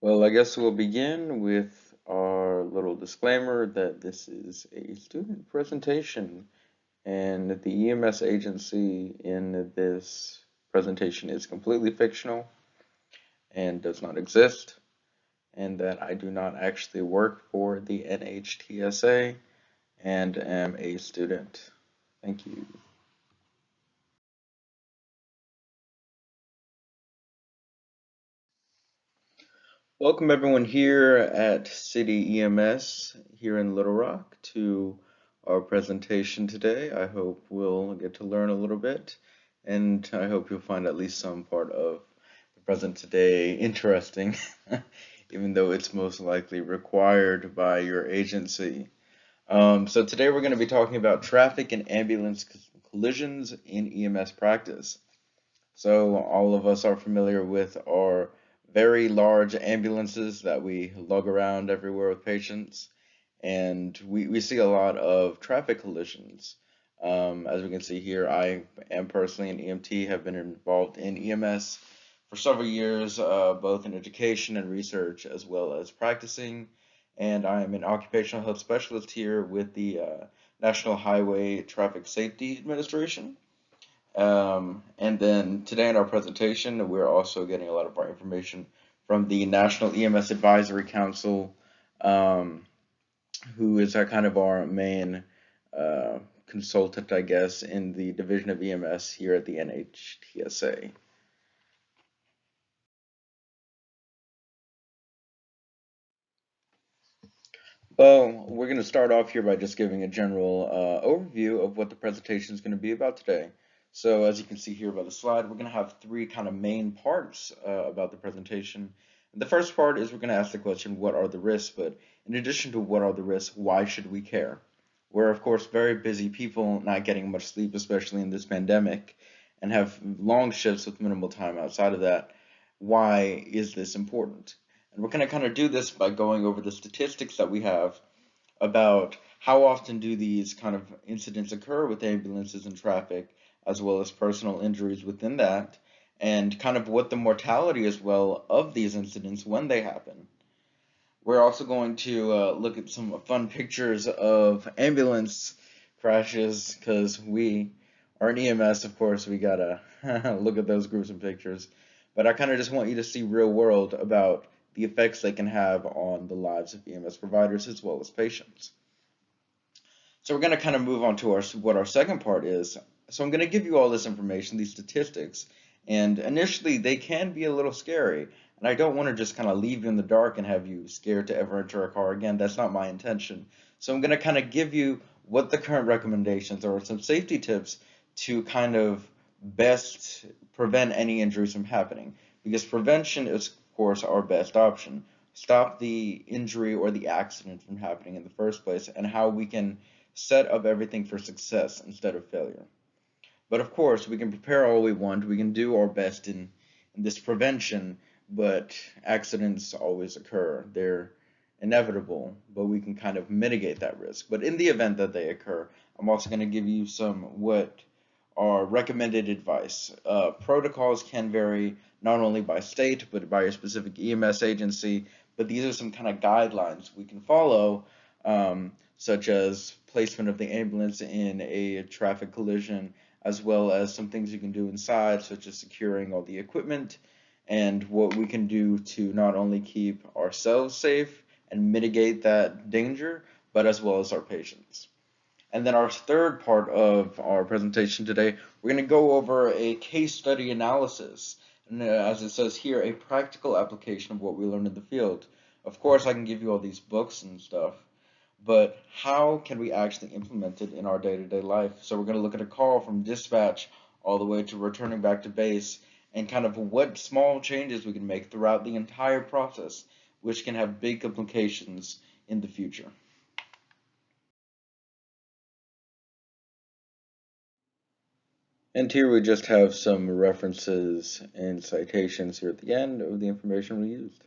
Well, I guess we'll begin with our little disclaimer that this is a student presentation and the EMS agency in this presentation is completely fictional and does not exist, and that I do not actually work for the NHTSA and am a student. Thank you. Welcome everyone here at City EMS here in Little Rock to our presentation today. I hope we'll get to learn a little bit, and I hope you'll find at least some part of the present today interesting, even though it's most likely required by your agency. So today we're going to be talking about traffic and ambulance collisions in EMS practice. So all of us are familiar with our very large ambulances that we lug around everywhere with patients, and we see a lot of traffic collisions. As we can see here, I am personally an EMT, have been involved in EMS for several years, both in education and research, as well as practicing, and I am an occupational health specialist here with the National Highway Traffic Safety Administration. And then today in our presentation, we're also getting a lot of our information from the National EMS Advisory Council, um, who is our main consultant, I guess, in the Division of EMS here at the NHTSA. Well, we're going to start off here by just giving a general overview of what the presentation is going to be about today. So as you can see here by the slide, we're going to have three kind of main parts about the presentation. The first part is we're going to ask the question, what are the risks? But in addition to what are the risks, why should we care? We're, of course, very busy people, not getting much sleep, especially in this pandemic, and have long shifts with minimal time outside of that. Why is this important? And we're going to kind of do this by going over the statistics that we have about how often do these kind of incidents occur with ambulances and traffic, as well as personal injuries within that, and kind of what the mortality as well of these incidents when they happen. We're also going to look at some fun pictures of ambulance crashes because we are an EMS, of course, we gotta look at those gruesome pictures. But I kind of just want you to see real world about the effects they can have on the lives of EMS providers as well as patients. So we're going to kind of move on to what our second part is. So I'm going to give you all this information, these statistics, and initially they can be a little scary. And I don't want to just kind of leave you in the dark and have you scared to ever enter a car again. That's not my intention. So I'm going to kind of give you what the current recommendations are, some safety tips to kind of best prevent any injuries from happening. Because prevention is, of course, our best option. Stop the injury or the accident from happening in the first place, and how we can set up everything for success instead of failure. But of course, we can prepare all we want, we can do our best in this prevention, but accidents always occur. They're inevitable, but we can kind of mitigate that risk. But in the event that they occur, I'm also going to give you some what are recommended advice. Protocols can vary not only by state, but by a specific EMS agency, but these are some kind of guidelines we can follow, such as placement of the ambulance in a traffic collision, as well as some things you can do inside, such as securing all the equipment, and what we can do to not only keep ourselves safe and mitigate that danger, but as well as our patients. And then our third part of our presentation today, we're going to go over a case study analysis. And as it says here, a practical application of what we learned in the field. Of course, I can give you all these books and stuff, but how can we actually implement it in our day-to-day life? So we're going to look at a call from dispatch all the way to returning back to base, and kind of what small changes we can make throughout the entire process, which can have big implications in the future. And here we just have some references and citations here at the end of the information we used.